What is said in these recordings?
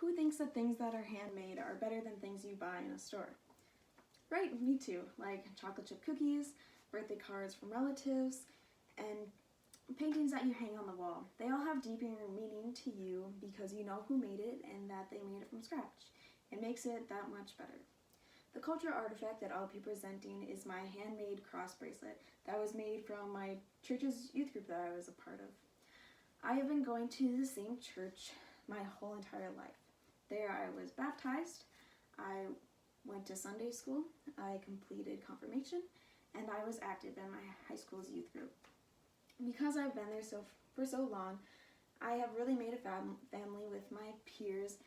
Who thinks that things that are handmade are better than things you buy in a store? Right, me too, like chocolate chip cookies, birthday cards from relatives, and paintings that you hang on the wall. They all have deeper meaning to you because you know who made it and that they made it from scratch. It makes it that much better. The cultural artifact that I'll be presenting is my handmade cross bracelet that was made from my church's youth group that I was a part of. I have been going to the same church my whole entire life. There I was baptized, I went to Sunday school, I completed confirmation, and I was active in my high school's youth group. Because I've been there for so long, I have really made a family with my peers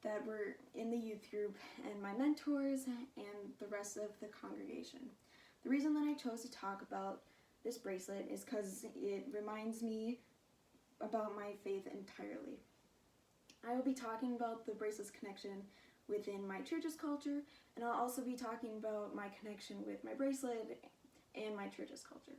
that were in the youth group and my mentors and the rest of the congregation. The reason that I chose to talk about this bracelet is because it reminds me about my faith entirely. I will be talking about the bracelet's connection within my church's culture, and I'll also be talking about my connection with my bracelet and my church's culture.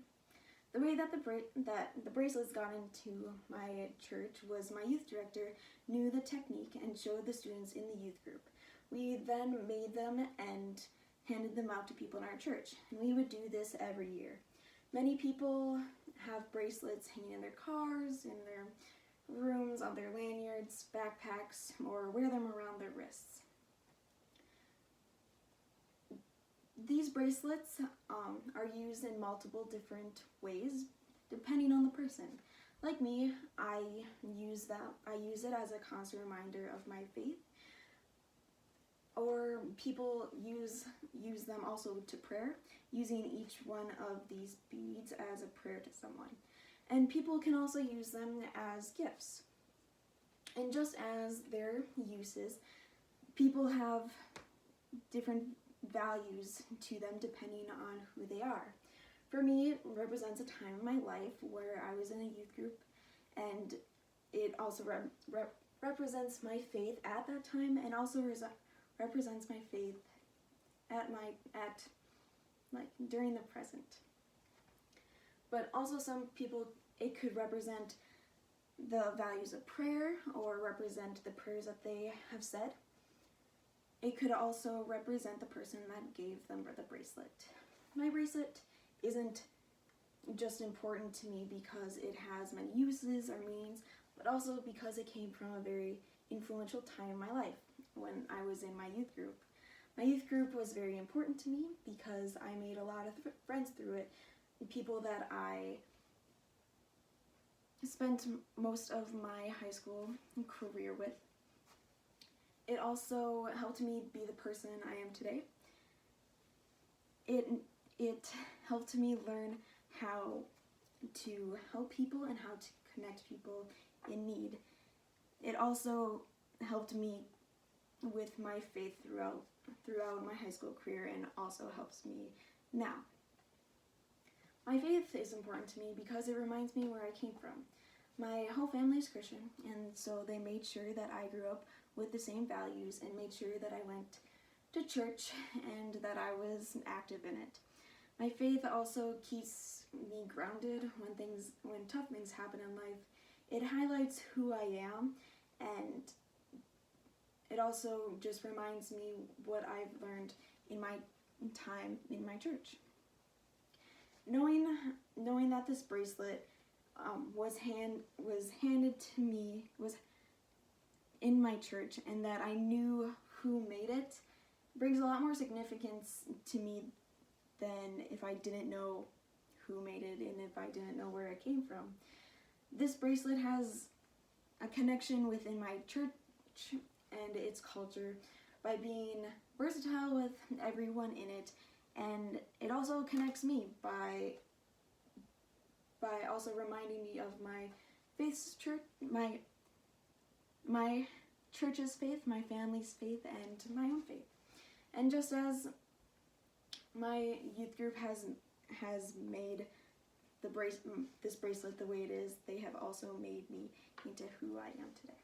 The way that the bracelets got into my church was my youth director knew the technique and showed the students in the youth group. We then made them and handed them out to people in our church, and we would do this every year. Many people have bracelets hanging in their cars, in their rooms, on their lanyards, backpacks, or wear them around their wrists. These bracelets are used in multiple different ways depending on the person. Like me, I use it as a constant reminder of my faith. Or people use them also to prayer, using each one of these beads as a prayer to someone. And people can also use them as gifts. And just as their uses, people have different values to them depending on who they are. For me, it represents a time in my life where I was in a youth group, and it also represents my faith at that time, and also represents my faith during the present. But also some people, it could represent the values of prayer or represent the prayers that they have said. It could also represent the person that gave them the bracelet. My bracelet isn't just important to me because it has many uses or meanings, but also because it came from a very influential time in my life when I was in my youth group. My youth group was very important to me because I made a lot of friends through it, people that I spent most of my high school career with. It also helped me be the person I am today. It helped me learn how to help people and how to connect people in need. It also helped me with my faith throughout my high school career and also helps me now. My faith is important to me because it reminds me where I came from. My whole family is Christian, and so they made sure that I grew up with the same values and made sure that I went to church and that I was active in it. My faith also keeps me grounded when tough things happen in life. It highlights who I am, and it also just reminds me what I've learned in my time in my church. Knowing that this bracelet was handed to me, was in my church, and that I knew who made it, brings a lot more significance to me than if I didn't know who made it and if I didn't know where it came from. This bracelet has a connection within my church and its culture by being versatile with everyone in it, and it also connects me by also reminding me of my my church's faith, my family's faith, and my own faith. And just as my youth group has made this bracelet the way it is, they have also made me into who I am today.